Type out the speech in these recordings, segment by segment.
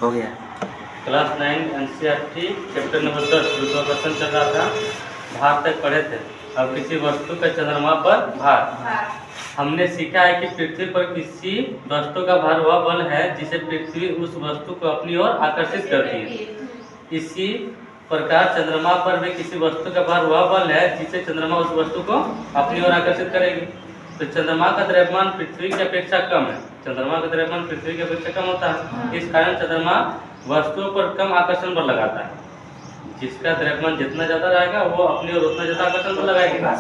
हो गया। Class 9 NCERT chapter number 10 गुरुत्वाकर्षण चल रहा था, भार तक पढ़े थे। अब किसी वस्तु का चंद्रमा पर भार। हमने सीखा है कि पृथ्वी पर किसी वस्तु का भार वह बल है जिसे पृथ्वी उस वस्तु को अपनी ओर आकर्षित करती है। इसी प्रकार चंद्रमा पर भी किसी वस्तु का भार वह बल है जिसे चंद्रमा उस वस्तु को अपनी ओर आकर्षित करेगी। तो चंद्रमा का द्रव्यमान पृथ्वी की अपेक्षा कम है। चंद्रमा का द्रव्यमान पृथ्वी की अपेक्षा कम होता है। इस कारण चंद्रमा वस्तुओं पर कम आकर्षण बल लगाता है। जिसका द्रव्यमान जितना ज्यादा रहेगा वो अपनी ओर उतना ज्यादा आकर्षण बल लगाएगा।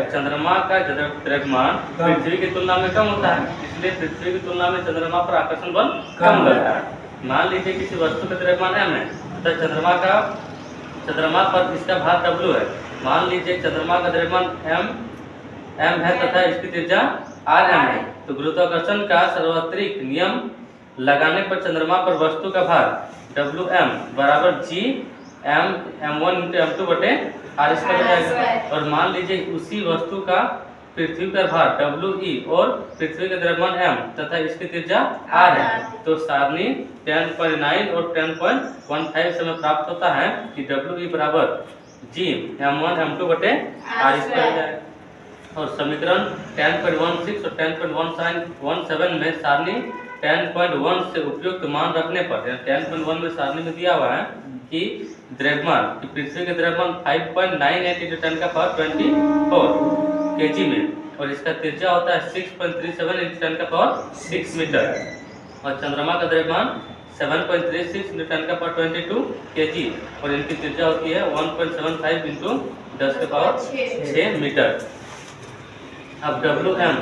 चंद्रमा का द्रव्यमान पृथ्वी की तुलना में कम होता है, इसलिए पृथ्वी की तुलना में चंद्रमा पर आकर्षण बल कम लगता है। मान लीजिए किसी वस्तु का द्रव्यमान m है, तो चंद्रमा पर इसका भार w है। मान लीजिए चंद्रमा का द्रव्यमान m है तथा इसकी त्रिज्या rm है। तो गुरुत्वाकर्षण का सार्वत्रिक नियम लगाने पर चंद्रमा पर वस्तु का भार Wm बराबर g m1 × m2 बटे r स्क्वायर हो जाएगा। और मान लीजिए उसी वस्तु का पृथ्वी पर भार We और पृथ्वी का द्रव्यमान m तथा इसकी त्रिज्या r है। तो सारणी 10.9 और 10.15 से हमें प्राप्त होता है कि We बराबर g m1 m2 बटे r स्क्वायर हो जाएगा। और समीकरण 10.16 और 10.17 में सारणी 10.1 से उपयुक्त मान रखने पर 10.1 में सारणी में दिया हुआ है कि द्रव्यमान कि पृथ्वी के द्रव्यमान 5.98 × 10⁻24 kg में और इसका त्रिज्या होता है 6.37 × 10⁻6 मीटर। और चंद्रमा का द्रव्यमान 7.36 × 10⁻22 kg और इनकी त्रिज्या होती है 1.75 × 10⁻6 मीटर। अब Wm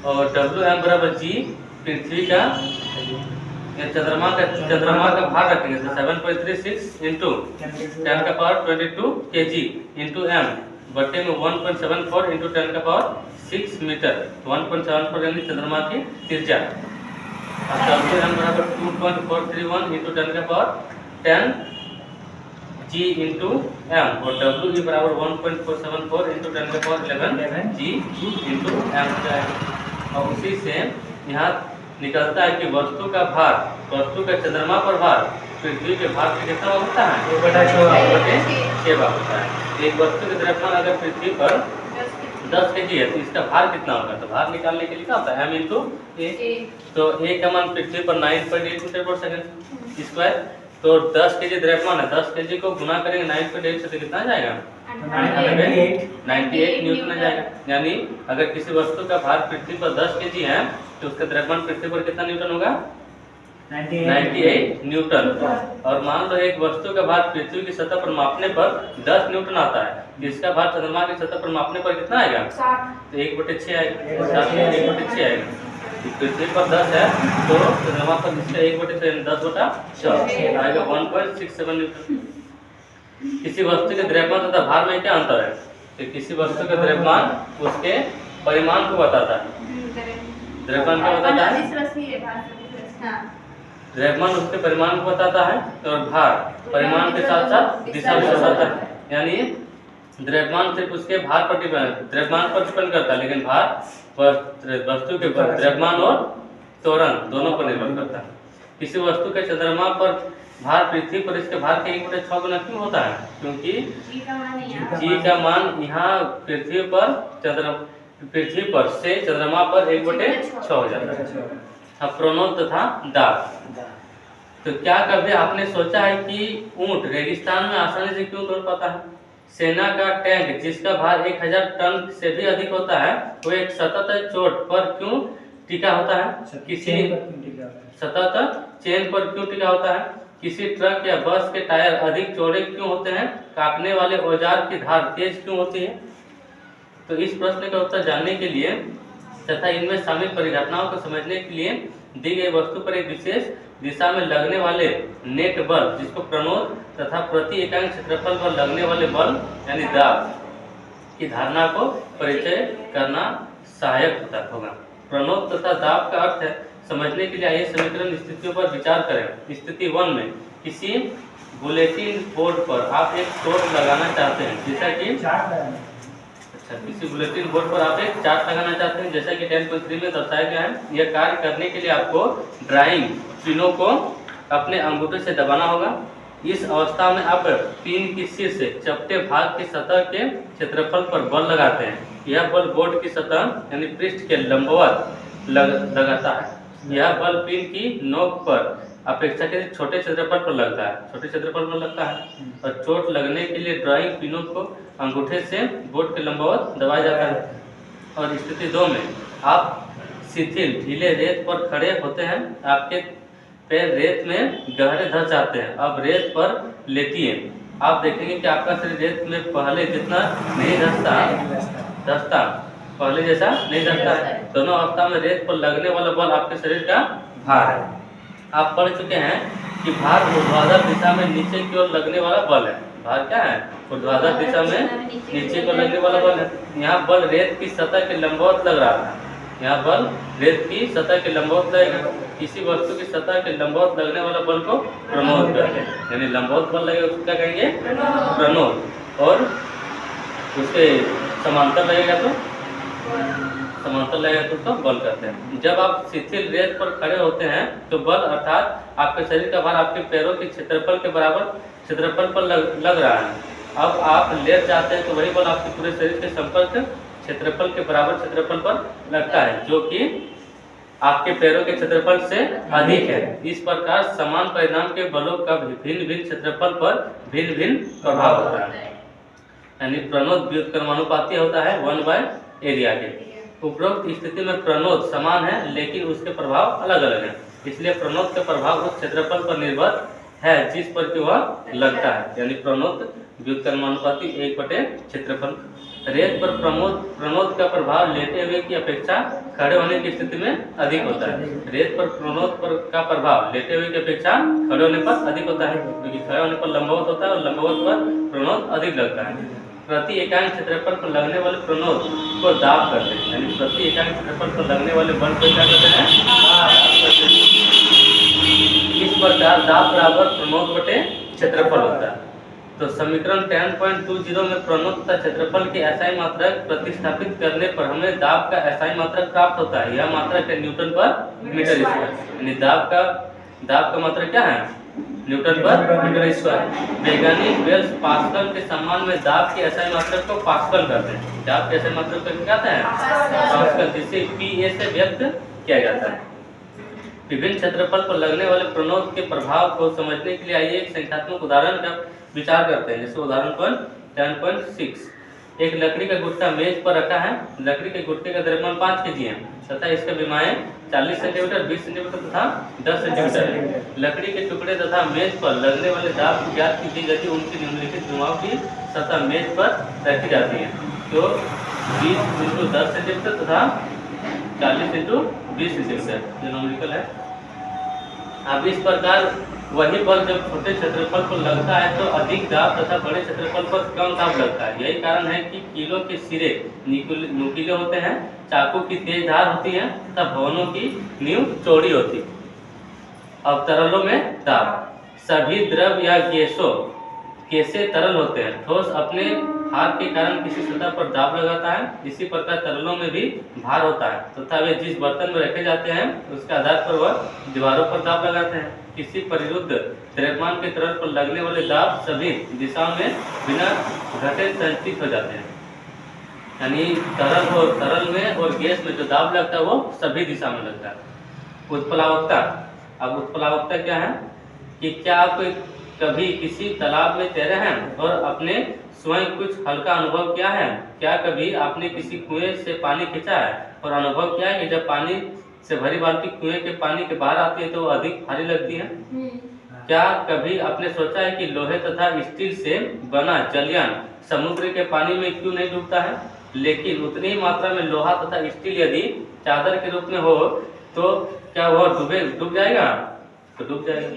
और Wm बराबर g पृथ्वी का चंद्रमा का भार रखेंगे तो 7.36 × 10⁻22 kg × m बटे में 1.74 × 10⁻6 मीटर। 1.74 यानी चंद्रमा की त्रिज्या। अब Wm बराबर 2.431 × 10⁻10 g × m और We बराबर 1.474 × 10⁻11 g × m जाएगा। और उसी से यहाँ निकलता है कि वस्तु का चंद्रमा पर भार पृथ्वी के भार से कितना होता है 1/6 होता है। एक वस्तु के द्रव्यमान अगर पृथ्वी पर 10 kg है तो इसका भार कितना होगा, तो भार निकालने के लिए क्या होता है m × a। तो a का मान पृथ्वी पर 9.8 मीटर/सेकंड स्क्वायर। तो 10 kg द्रव्यमान है, 10 kg को गुना करेंगे 9.8 से तो कितना आ जाएगा 98 न्यूटन आ जाएगा। यानी अगर किसी वस्तु का भार पृथ्वी पर 10 kg है तो उसका द्रव्यमान पृथ्वी पर कितना न्यूटन होगा 98 न्यूटन। और मान लो एक वस्तु का भार पृथ्वी की सतह पर मापने पर 10 न्यूटन आता है, इसका भार चंद्रमा की सतह पर मापने पर कितना आएगा तो 1/6 आएगा। 1/6 आएगा। पृथ्वी पर 10 है तो चंद्रमा पर इसका 1/6 10/6 आएगा 1.67 न्यूटन। किसी वस्तु के द्रव्यमान तथा भार में क्या अंतर है, तो किसी वस्तु के द्रव्यमान उसके परिमाण को बताता है। द्रव्यमान क्या बताता है, द्रव्यमान उसके परिमाण को बताता है और भार परिमाण के साथ साथ दिशा भी बताता है। यानी द्रव्यमान सिर्फ उसके भार पर द्रव्यमान पर डिपेंड करता है, लेकिन भार वस्तु के द्रव्यमान और त्वरण दोनों पर निर्भर करता है। किसी वस्तु के चंद्रमा पर भार पृथ्वी पर इसके भार के 1/6 गुना क्यों होता है, क्योंकि g का मान यहाँ पृथ्वी पर से चंद्रमा पर 1/6 हो जाता है। अब प्रणोद तथा दाब। तो क्या कभी आपने सोचा है कि ऊंट रेगिस्तान में आसानी से क्यों दौड़ पाता है। सेना का टैंक जिसका भार 1000 टन से भी अधिक होता है वो एक सतत चोट पर क्यों टिका होता है, किसी सतत चेन पर क्यों टिका होता है। किसी ट्रक या बस के टायर अधिक चौड़े क्यों होते हैं, काटने वाले औजार की धार तेज क्यों होती है। तो इस प्रश्न का उत्तर जानने के लिए तथा इनमें शामिल परिघटनाओं को समझने के लिए दी गई वस्तु पर एक विशेष दिशा में लगने वाले नेट बल जिसको प्रणोद तथा प्रति इकाई क्षेत्रफल पर लगने वाले बल यानी दाब की धारणा को परिचय करना सहायक होगा। प्रणोद तथा दाब का अर्थ है समझने के लिए आइए समीकरण स्थितियों पर विचार करें। स्थिति 1 में किसी बुलेटिन बोर्ड पर आप एक शॉर्ट लगाना चाहते हैं, जैसा कि किसी बुलेटिन बोर्ड पर आप एक चार्ट लगाना चाहते हैं, जैसा कि 10.3 में दर्शाया गया है। यह कार्य करने के लिए आपको ड्राइंग चिन्हों को अपने अंगूठे से दबाना होगा। इस अवस्था में आप पिन की शीर्ष से चपटे भाग की सतह के क्षेत्रफल पर बल लगाते हैं। यह बल बोर्ड की सतह यानी पृष्ठ के लंबवत लगाता है। यह बल पिन की नोक पर अपेक्षाकृत छोटे क्षेत्रफल पर लगता है, छोटे क्षेत्रफल पर लगता है। और चोट लगने के लिए ड्राइंग पिनों को अंगूठे से बोर्ड के लंबवत दबाया जाता है। और स्थिति 2 में आप शिथिल ढीले रेत पर खड़े होते हैं। आपके पैर रेत में गहरे धंस जाते हैं। अब रेत पर लेटिए। आप देखेंगे कि आपका शरीर रेत में पहले जितना नहीं धंसता, पहले जैसा नहीं धंसता है। दोनों अवस्था में रेत पर लगने वाला बल आपके शरीर का भार है। आप पढ़ चुके हैं कि भार ऊर्ध्वाधर दिशा में नीचे की ओर लगने वाला बल है। भार क्या है? ऊर्ध्वाधर दिशा में नीचे को लगने वाला बल है। यहाँ बल रेत की सतह के लंबवत लग रहा है। यहाँ बल रेत की सतह के लंबवत लगेगा। किसी वस्तु की सतह के लंबवत लगने वाला बल को प्रणोद कहते हैं। यानी लंबवत बल लगेगा उसको क्या कहेंगे? प्रणोद। और उसके समांतर लगेगा तो उसको बल कहते हैं। जब आप शिथिल रेत पर खड़े होते हैं तो बल अर्थात आपके शरीर का भार आपके पैरों के क्षेत्रफल के बराबर क्षेत्रफल पर लग रहा है। अब आप लेट जाते हैं तो वही बल आपके पूरे शरीर के संपर्क क्षेत्रफल के बराबर क्षेत्रफल पर लगता है, जो कि आपके पैरों के क्षेत्रफल से अधिक है। इस प्रकार समान परिणाम के बलों का भिन्न भिन्न क्षेत्रफल पर भिन्न भिन्न प्रभाव होता है। यानी प्रणोद व्युत्क्रमानुपाती होता है 1/एरिया के। उपरोक्त स्थिति में प्रणोद समान है लेकिन उसके प्रभाव अलग अलग है। इसलिए प्रणोद का प्रभाव उस क्षेत्रफल पर निर्भर है जिस पर कि वह लगता है। यानी प्रणोद व्युत्क्रमानुपाती 1/क्षेत्रफल। रेत पर प्रणोद का प्रभाव लेटे हुए की अपेक्षा खड़े होने की स्थिति में अधिक होता है। रेत पर प्रणोद का प्रभाव लेटे हुए की अपेक्षा खड़े होने पर अधिक होता है, क्योंकि खड़े होने पर लंबवत होता है और लंबवत पर प्रणोद अधिक लगता है। प्रति इकाई क्षेत्रफल पर लगने वाले प्रणोद को दाब करते हैं। यानी प्रति इकाई क्षेत्रफल पर लगने वाले बल को क्या कहते हैं? इस प्रकार दाब बराबर प्रणोद बटे क्षेत्रफल होता है। तो समीकरण 10.20 में प्रणोद तथा क्षेत्रफल की एसआई मात्रक प्रतिस्थापित करने पर हमें दाब का एसआई मात्रक प्राप्त होता है। यह मात्रक है न्यूटन पर मीटर स्क्वायर। यानी दाब का मात्रक क्या है? न्यूटन पर मीटर स्क्वायर। वैज्ञानिक वेल्स पास्कल के सम्मान में दाब की एसआई मात्रक को पास्कल कहते हैं। दाब की एसआई मात्रक को क्या कहते हैं? पास्कल, जिसे पीए से व्यक्त किया जाता है। विभिन्न क्षेत्रफल पर लगने वाले प्रणोद के प्रभाव को समझने के लिए आइए एक संख्यात्मक उदाहरण का विचार करते हैं। जैसे उदाहरण 10.6। एक लकड़ी का गुट्टा मेज पर रखा है। लकड़ी के गुट्टे का द्रव्यमान 5 kg है तथा इसका विमाएं 40 सेंटीमीटर, 20 सेंटीमीटर तथा 10 सेंटीमीटर है। लकड़ी के टुकड़े तथा मेज पर लगने वाले दाब की ज्ञात की गई यदि उनकी निम्नलिखित विमाओं की सतह मेज पर रखी जाती है तो 20 × 10 सेंटीमीटर तथा 40 × 20 सेंटीमीटर जो नॉमिकल है। अब इस प्रकार वही बल जब छोटे क्षेत्रफल पर लगता है तो अधिक दाब तथा बड़े क्षेत्रफल पर कम दाब लगता है। यही कारण है कि कीलों के सिरे नुकीले होते हैं, चाकू की तेज धार होती है तथा भवनों की नींव चौड़ी होती है। अब तरलों में दाब। सभी द्रव या गैसें तरल होते हैं। ठोस अपने भार के कारण किसी सतह पर दाब लगाता है। इसी प्रकार तरलों में भी भार होता है तथा वे जिस बर्तन में रखे जाते हैं उसके आधार पर वह दीवारों पर दाब लगाते हैं। किसी परिरुद्ध द्रव्यमान के तरल पर लगने वाले दाब सभी दिशाओं में बिना घटे संचित हो जाते हैं। यानी तरल में और गैस में जो दाब लगता है वो सभी दिशा में लगता है। उत्प्लावकता। अब उत्प्लावकता क्या है कि क्या आप कभी किसी तालाब में तैरे हैं और अपने स्वयं कुछ हल्का अनुभव किया है? क्या कभी आपने किसी कुएं से पानी खींचा है और अनुभव किया है कि जब पानी से भरी बाल्टी कुएं के पानी के बाहर आती है तो अधिक भारी लगती है? क्या कभी आपने सोचा है कि लोहे तथा स्टील से बना जलयान समुद्र के पानी में क्यों नहीं डूबता है, लेकिन उतनी ही मात्रा में लोहा तथा स्टील यदि चादर के रूप में हो तो क्या वह डूब जाएगा? तो डूब जाएगा।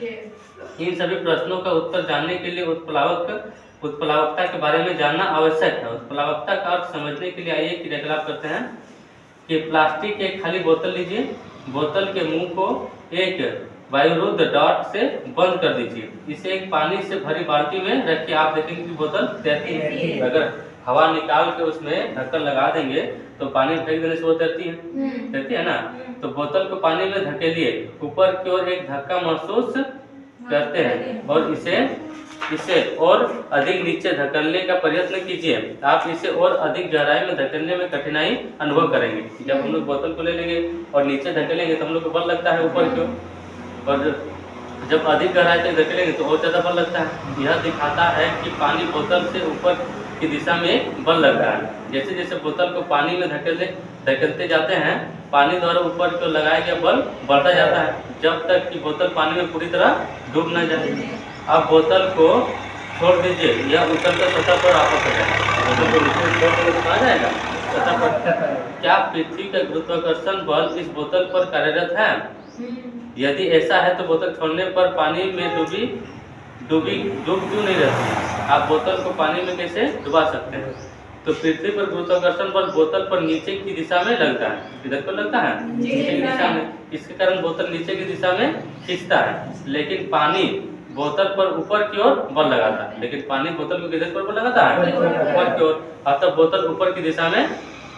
इन सभी प्रश्नों का उत्तर जानने के लिए उत्प्लावकता के बारे में जानना आवश्यक है। उत्प्लावकता का अर्थ समझने के लिए आइए क्रियाकलाप करते हैं कि प्लास्टिक की एक खाली बोतल लीजिए। बोतल के मुंह को एक वायुरुद्ध डॉट से बंद कर दीजिए। इसे एक पानी से भरी बाल्टी में रखिए। आप देखेंगे कि बोतल तैरती है। अगर हवा निकाल के उसमें ढक्कन लगा देंगे तो पानी फेंक देने से वो तैरती है ना। तो बोतल को पानी में धकेलिए। ऊपर की ओर एक धक्का महसूस करते हैं और इसे और अधिक नीचे धकेलने का प्रयत्न कीजिए। आप इसे और अधिक गहराई में धकेलने में कठिनाई अनुभव करेंगे। जब हम लोग बोतल को ले लेंगे और नीचे धकेलेंगे तो हम लोग को बल लगता है ऊपर की ओर, और जब अधिक गहराई तक धकेलेंगे तो और ज़्यादा बल लगता है। यह दिखाता है कि पानी बोतल से ऊपर की दिशा में बल लगता है। जैसे जैसे बोतल को पानी में धकेलते जाते हैं, पानी द्वारा ऊपर की ओर लगाया गया बल बढ़ता जाता है जब तक कि बोतल पानी में पूरी तरह डूब न जाए। अब बोतल को छोड़ दीजिए, यह उतर कर सतह पर वापस आ जाएगा। बोतल को नीचे छोड़ देंगे तो कहाँ जाएगा? सतह पर। क्या पृथ्वी का गुरुत्वाकर्षण बल इस बोतल पर कार्यरत है? यदि ऐसा है तो बोतल छोड़ने पर पानी में डूब क्यों नहीं रहती? आप बोतल को पानी में कैसे डुबा सकते हैं? तो पृथ्वी पर गुरुत्वाकर्षण बल बोतल पर नीचे की दिशा में लगता है। किधर पर लगता है? नीचे की दिशा में। इसके कारण बोतल नीचे की दिशा में खींचता है, लेकिन पानी बोतल पर ऊपर की ओर बल लगाता है। लेकिन पानी बोतल को किधर पर बल लगाता है? ऊपर की ओर। अब तब बोतल ऊपर की दिशा में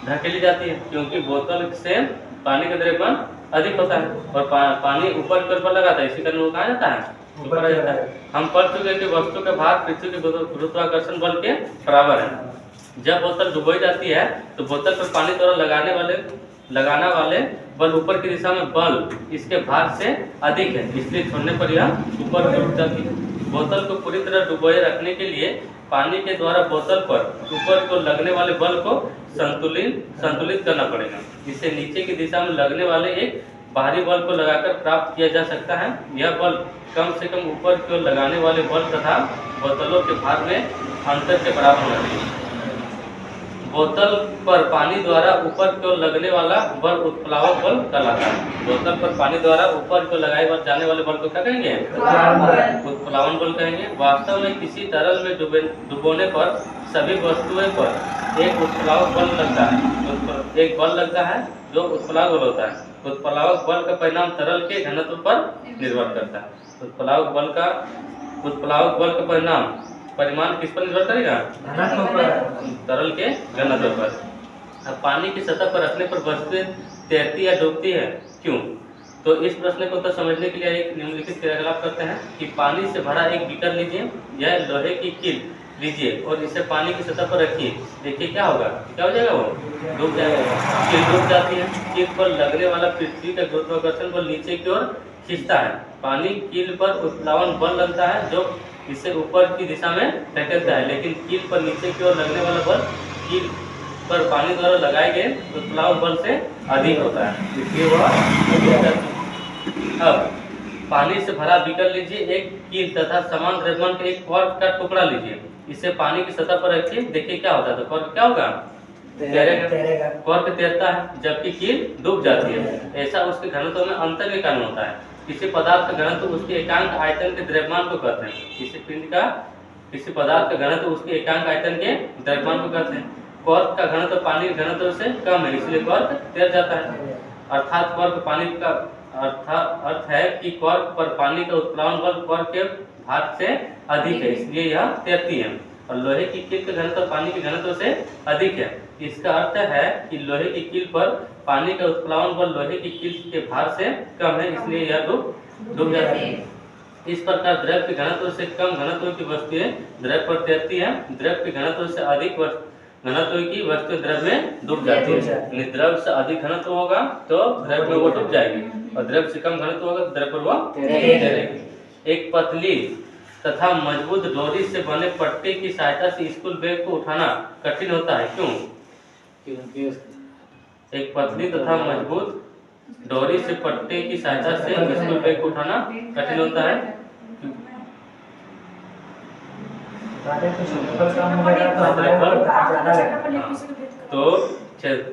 धकेली जाती है, क्योंकि बोतल से पानी का द्रव्यमान अधिक होता है और पानी ऊपर की ओर बल लगाता है। इसी कारण वो कहाँ जाता है? ऊपर आ जाता है। हम पढ़ चुके हैं कि वस्तु का भार पृथ्वी के गुरुत्वाकर्षण बल के बराबर है। जब बोतल डुबोई जाती है तो बोतल पर पानी द्वारा लगाना वाले बल ऊपर की दिशा में बल इसके भार से अधिक है, इसलिए छोड़ने पर यह ऊपर की ओर जाती है। बोतल को पूरी तरह डुबोए रखने के लिए पानी के द्वारा बोतल पर ऊपर को लगने वाले बल को संतुलित करना पड़ेगा। इसे नीचे की दिशा में लगने वाले एक बाहरी बल को लगाकर प्राप्त किया जा सकता है। यह बल कम से कम ऊपर की ओर लगाने वाले बल तथा बोतलों के भार में अंतर के बराबर होना चाहिए। बोतल पर पानी द्वारा ऊपर की ओर लगने वाला बल उत्प्लावक बल कहलाता है। बोतल पर पानी द्वारा ऊपर को लगाए जाने वाले बल को क्या कहेंगे? उत्प्लावन बल कहेंगे। वास्तव में किसी तरल में डुबोने पर सभी वस्तुएं पर एक उत्प्लावक बल लगता है। एक बल लगता है जो उत्प्लावक बल होता है। उत्प्लावक बल का परिणाम तरल के घनत्व पर निर्भर करता है। उत्प्लावक बल का परिमाण किस पर निर्भर करेगा? तरल के घनत्व पर। अब पानी की सतह पर रखने पर वस्तुएं तैरती या डूबती है, क्यों? तो इस प्रश्न को तो समझने के लिए एक निम्नलिखित क्रियाकलाप करते हैं कि पानी से भरा एक बीकर लीजिए या लोहे की कील लीजिए और इसे पानी की सतह पर रखिए। देखिए क्या होगा? क्या हो जाएगा? वो डूब जाएगा। कील डूब जाती है। कील पर लगने वाला पृथ्वी का गुरुत्वाकर्षण बल नीचे की ओर खींचता है। पानी कील पर उत्प्लावन बल लगता है जो इसे ऊपर की दिशा में धकेलता है, लेकिन कील पर नीचे की ओर लगने वाला बल कील पर पानी द्वारा लगाए गए उत्प्लावक बल से अधिक होता है, इसलिए वह। अब पानी से भरा बीकर लीजिए, एक कील तथा समान द्रव्यमान का एक क्वार्क का टुकड़ा लीजिए, इसे पानी की सतह पर रखिए। देखिए क्या होता है? तो क्वार्क क्या होगा? तैरेगा। क्वार्क तैरता है जबकि कील डूब जाती है। ऐसा उसके घनत्व में अंतर के कारण होता है। किसी पदार्थ का घनत्व उसके एकांक आयतन के द्रव्यमान को कहते हैं। किसी पदार्थ का घनत्व उसके एकांक आयतन के द्रव्यमान को कहते हैं। क्वार्क का घनत्व पानी के घनत्व से कम है, इसलिए क्वार्क तैर जाता है। अर्थात क्वार्क पानी का अर्थ है कि क्वार्क पर पानी का उत्प्लावन बल क्वार्क के भार से अधिक है, इसलिए यह तैरती है। और लोहे की कील का घनत्व पानी के घनत्व से अधिक है। इसका अर्थ है कि लोहे की कील पर पानी का उत्प्लावन बल लोहे की कील के भार से कम है, इसलिए यह डूब जाती है। इस प्रकार द्रव के घनत्व से कम घनत्व की वस्तुएं द्रव पर तैरती है। द्रव के घनत्व से अधिक घनत्व की वस्तु द्रव में डूब जाती है। द्रव से अधिक घनत्व होगा तो द्रव में वो डूब जाएगी, और द्रव से कम घनत्व होगा तो द्रव पर वो तैरेगी। एक पतली तथा मजबूत डोरी से बने पट्टे की सहायता से स्कूल बैग को उठाना कठिन होता है, क्यों? एक पतली तथा मजबूत डोरी से पट्टे की सहायता से स्कूल बैग को उठाना कठिन होता है। तो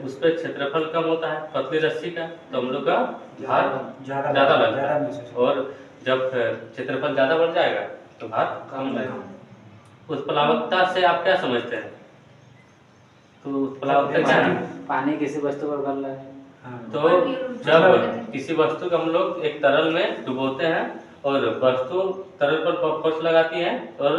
उस पर क्षेत्रफल कम होता है पतली रस्सी का, तो हम लोग का भार ज्यादा लगता है, और जब क्षेत्रफल ज्यादा बढ़ जाएगा तो भार कम लगेगा। उत्प्लावकता से आप क्या समझते हैं? तो उत्प्लावकता क्या है? पानी किसी वस्तु पर बल है। तो जब किसी वस्तु को हम लोग एक तरल में डुबोते हैं और वस्तु तरल पर फोर्स लगाती है और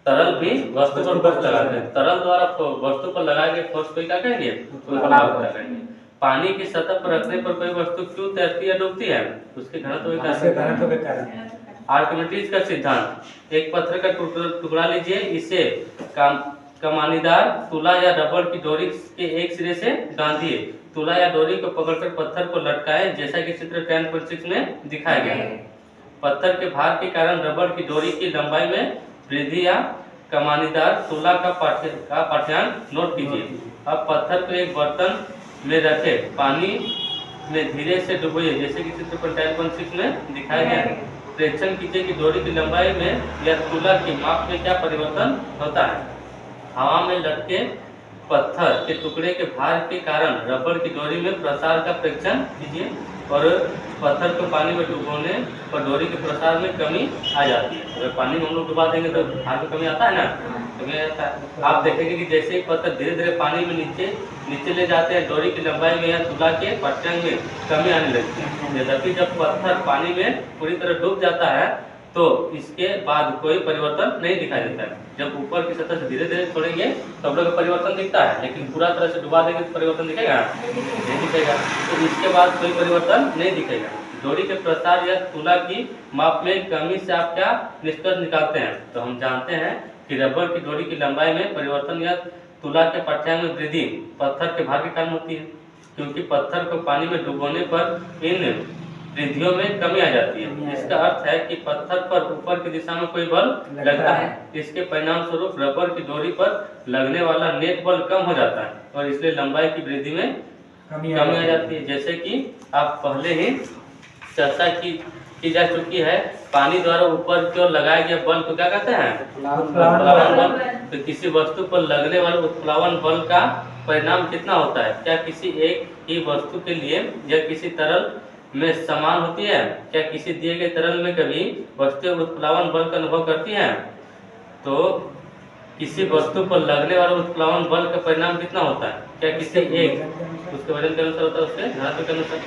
तरल भी वस्तु पर फोर्स लगाते हैं, तरल द्वारा वस्तु पर लगाए गए फोर्स को क्या कहेंगे? उत्प्लावकता कहेंगे। पानी की सतह पर रखने पर कोई वस्तु क्यों तैरती या डूबती है? उसके घनत्व के कारण। आर्किमिडीज का सिद्धांत, एक पत्थर का टुकड़ा लीजिए, इसे कमानीदार तुला या रबड़ की डोरी के एक सिरे से बांधिए, तुला या डोरी को पकड़कर पत्थर को लटकाएं जैसा कि चित्र 10.6 में दिखाया गया है। पत्थर के भार के कारण रबड़ की डोरी की लंबाई में वृद्धि या कमानीदार तुला का पाठ्यांक नोट कीजिए। अब पत्थर को एक बर्तन में रखे, पानी में धीरे से डुबोइए जैसे कि चित्र 10.6 में दिखाया गया है। प्रेक्षण कीजिए कि डोरी की लंबाई में या तुला की माप में क्या परिवर्तन होता है। हवा में लटके पत्थर के टुकड़े के भार के कारण रबड़ की डोरी में प्रसार का प्रेक्षण कीजिए और पत्थर को पानी में डुबोने पर डोरी के प्रसार में कमी आ जाती है। अगर पानी में हम लोग डुबा देंगे तो भार में कमी आता है ना, कमी आता है। आप देखेंगे कि जैसे ही पत्थर धीरे धीरे पानी में नीचे ले जाते हैं, डोरी की लंबाई में या तुला के पाठ्यांक में कमी आने लगती है। जबकि जब पत्थर पानी में पूरी तरह डूब जाता है तो इसके बाद कोई परिवर्तन नहीं दिखाई देता है। जब ऊपर की सतह से धीरे धीरे छोड़ेंगे तो हम लोग का परिवर्तन दिखता है, लेकिन पूरा तरह से डुबा देंगे तो परिवर्तन दिखेगा नहीं दिखेगा। तो इसके बाद कोई परिवर्तन नहीं दिखेगा। डोरी के प्रसार या तुला की माप में कमी से आप क्या निष्कर्ष निकालते हैं? तो हम जानते हैं कि रबड़ की डोरी की लंबाई में परिवर्तन या तुला के पाठ्यांक में वृद्धि पत्थर के भार के कारण होती है, क्योंकि पत्थर को पानी में डुबोने पर इन वृद्धियों में कमी आ जाती है। इसका अर्थ है कि पत्थर पर ऊपर की दिशा में कोई बल लगता है, इसके परिणाम स्वरूप रबड़ की डोरी पर लगने वाला नेट बल कम हो जाता है और इसलिए लंबाई की वृद्धि में कमी आ जाती है। जैसे कि आप पहले ही चर्चा की जा चुकी है, पानी द्वारा ऊपर की ओर लगाया गया बल को क्या कहते हैं? उत्प्लावन बल। तो किसी वस्तु पर लगने वाले उत्प्लावन बल का परिणाम कितना होता है? क्या किसी एक ही वस्तु के लिए या किसी तरल में समान होती है? क्या किसी दिए गए तरल में कभी वस्तु उत्प्लावन बल का अनुभव करती है? तो किसी वस्तु पर लगने वाले उत्प्लावन बल का परिणाम कितना होता है? क्या किसी एक उसके वजन के अनुसार होता है, उसके घनत्व के अनुसार।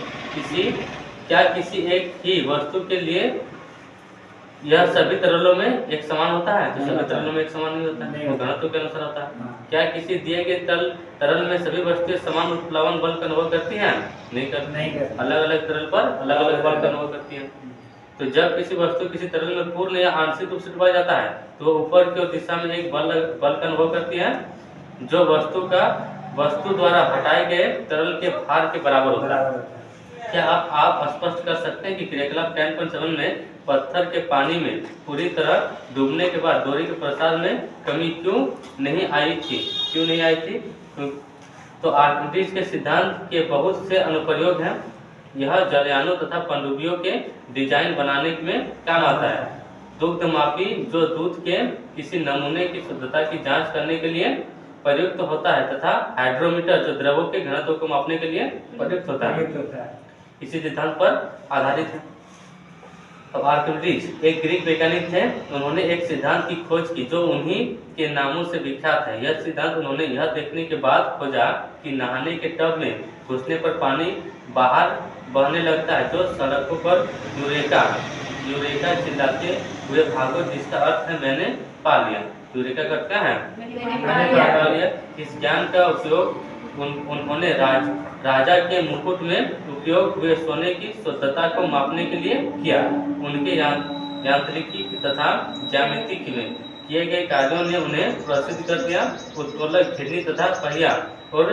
क्या किसी एक ही वस्तु के लिए यह सभी तरलों में एक समान होता है? तो सभी तरलों में एक समान नहीं होता है, वो घनत्व के अनुसार होता है। क्या किसी दिए गए तरल में सभी वस्तुएं समान उत्प्लावन बल का अनुभव करती हैं? नहीं करती। अलग अलग तरल पर अलग अलग बल का अनुभव करती है। तो जब किसी वस्तु किसी तरल में पूर्ण या आंशिक रूप से डुबा जाता है तो वो ऊपर की दिशा में एक बल का अनुभव करती है जो वस्तु द्वारा हटाए गए तरल के भार के बराबर होता है। क्या आप स्पष्ट कर सकते हैं कि क्रियाकलाप 10.7 में पत्थर के पानी में पूरी तरह डूबने के बाद डोरी के प्रसार में कमी क्यों नहीं आई थी? तो आर्किमिडीज के सिद्धांत के बहुत से अनुप्रयोग हैं। यह जलयानों तथा पनडुब्बियों के डिजाइन बनाने में काम आता है। दुग्धमापी जो दूध के किसी नमूने की शुद्धता की जांच करने के लिए प्रयुक्त होता है तथा हाइड्रोमीटर जो द्रवों के घनत्व को मापने के लिए प्रयुक्त होता है, इसी सिद्धांत पर आधारित है। अब आर्किमिडीज एक ग्रीक वैज्ञानिक थे। उन्होंने एक सिद्धांत की खोज की जो उन्हीं के नामों से विख्यात है। यह सिद्धांत उन्होंने यह देखने के बाद खोजा कि नहाने के टब में घुसने पर पानी बाहर बहने लगता है, जो सड़कों पर यूरेका चिल्लाते हुए भागो, जिसका अर्थ है मैंने पा लिया। यूरेका का क्या है? मैंने पा लिया। इस ज्ञान का उपयोग उन्होंने राजा के मुकुट में उपयोग हुए सोने की शुद्धता को मापने के लिए किया। उनके यांत्रिकी तथा ज्यामिति में किए गए कार्यों ने उन्हें प्रसिद्ध कर दिया। उत्तोलक, घिरनी तथा पहिया और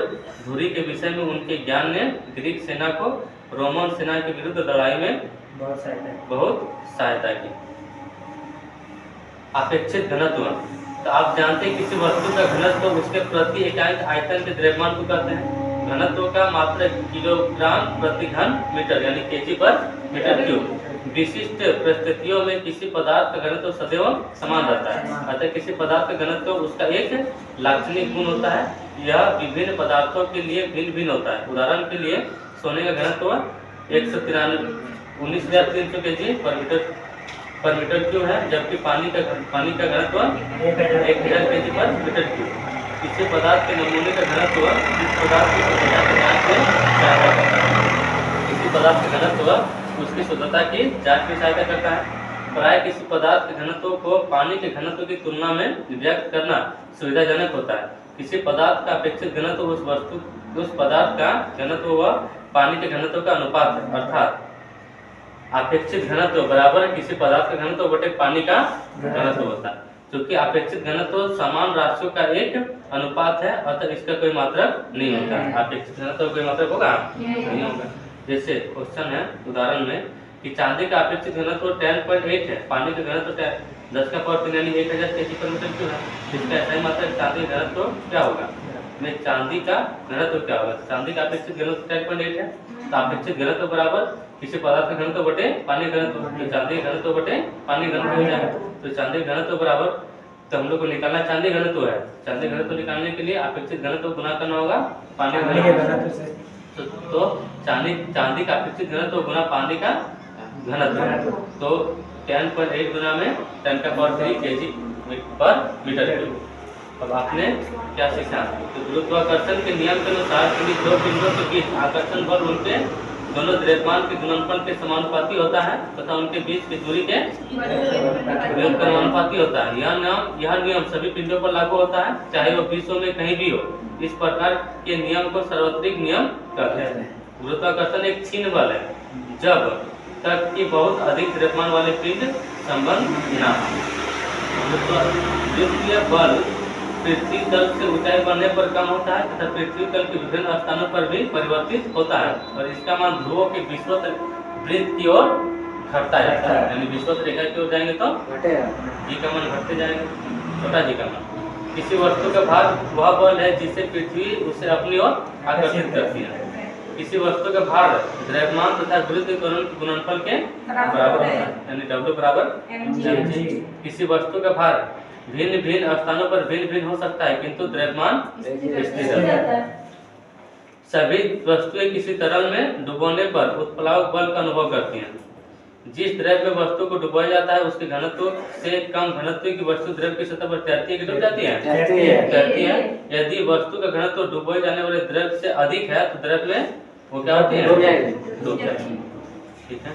धुरी के विषय में उनके ज्ञान ने ग्रीक सेना को रोमन सेना के विरुद्ध लड़ाई में बहुत सहायता की। अपेक्षित घनत्व, तो आप जानते हैं किसी वस्तु का घनत्व उसके प्रति इकाई आयतन के द्रव्यमान को कहते हैं। घनत्व का मात्रक किलोग्राम प्रति घन मीटर यानी केजी पर मीटर क्यूब। विशिष्ट परिस्थितियों में किसी पदार्थ का घनत्व सदैव समान रहता है, अतः किसी पदार्थ का घनत्व उसका एक लाक्षणिक गुण होता है। यह विभिन्न पदार्थों के लिए भिन्न भिन्न होता है। उदाहरण के लिए सोने का घनत्व 19,300 केजी पर मीटर क्यूब है, जबकि पानी का घनत्व 1,000 केजी पर मीटर क्यूब। किसी पदार्थ के नमूने का घनत्व इस पदार्थ की शुद्धता की जांच में सहायता करता है। किसी पदार्थ का घनत्व उसकी शुद्धता की जांच में सहायता करता है। प्राय किसी पदार्थ के घनत्व को पानी के घनत्व की तुलना में व्यक्त करना सुविधाजनक होता है। किसी पदार्थ का अपेक्षित घनत्व उस पदार्थ का घनत्व व पानी के घनत्व का अनुपात है। अर्थात अपेक्षित घनत्व बराबर किसी पदार्थ का घनत्व बटे पानी का घनत्व होता है। क्योंकि अपेक्षित घनत्व समान राशियों का एक अनुपात है, अतः इसका कोई मात्रक नहीं होता। अपेक्षित घनत्व कोई मात्रक होगा नहीं होगा। जैसे क्वेश्चन है उदाहरण में कि चांदी का अपेक्षित घनत्व 10.8 है, पानी का घनत्व 10 का पावर 3 यानी 1000 kg पर मीटर क्यूब है। इसका ऐसा ही मात्रक चांदी का घनत्व क्या होगा, में चांदी का घनत्व क्या होगा। चांदी का अपेक्षित घनत्व 10.8 है, तो अपेक्षित घनत्व बराबर किसी पदार्थ का घनत्व बटे पानी घनत्व, तो चांदी का घनत्व बटे पानी घनत्व हो जाएगा। तो चांदी घनत्व बराबर, तो हम लोग को निकालना चांदी घनत्व है, चांदी घनत्व निकालने के लिए अपेक्षित घनत्व गुना करना होगा पानी घनत्व से। तो चांदी का अपेक्षित घनत्व गुना पानी का घनत्व, तो 10.8 गुना में 10 का पावर 3 kg पर मीटर क्यूब। अब आपने क्या सीखा, तो गुरुत्वाकर्षण के नियम के अनुसार किसी दो पिंडों के बीच आकर्षण बल उनके दोनों द्रव्यमान के गुणनफल के समानुपाती होता है तथा उनके बीच की दूरी के योग का समानुपाती होता है। यह नियम सभी पिंडों पर लागू होता है, चाहे वो विश्व में कहीं भी हो। इस प्रकार के नियम को सार्वत्रिक नियम कहते हैं। गुरुत्वाकर्षण एक क्षीण बल है जब तक कि बहुत अधिक द्रव्यमान वाले पिंड संबंध न हो। द्वितीय बल पृथ्वी तल से ऊंचाई बढ़ने पर कम होता है तथा पृथ्वी तल के विभिन्न स्थानों पर भी परिवर्तित होता है, और इसका मान ध्रुवों के विषुवत वृत्त की ओर घटता जाता है। यानी विषुवत रेखा की ओर जाएंगे तो जी का मान घटते जाएंगे, छोटा जी का मान। किसी वस्तु का भार वह बल है जिसे पृथ्वी उसे अपनी ओर आकर्षित करती है। किसी वस्तु का भार द्रव्यमान तथा वृत्त के गुणनफल के बराबर होता है, यानी W बराबर mg। किसी वस्तु का भार भिन्न भिन्न स्थानों पर भिन्न भिन्न हो सकता है किंतु द्रव्यमान स्थिर रहता है। सभी वस्तुएं किसी तरल में डुबोने पर उत्प्लावक बल का अनुभव करती हैं। जिस द्रव्य में वस्तु को डुबाया जाता है उसके घनत्व से कम घनत्व की वस्तु द्रव्य की सतह पर तैरती है कि डूब जाती है, तैरती है। यदि वस्तु का घनत्व डुबोए जाने वाले द्रव्य से अधिक है तो द्रव्य में वो क्या होती है, डूब जाएगी। ठीक है।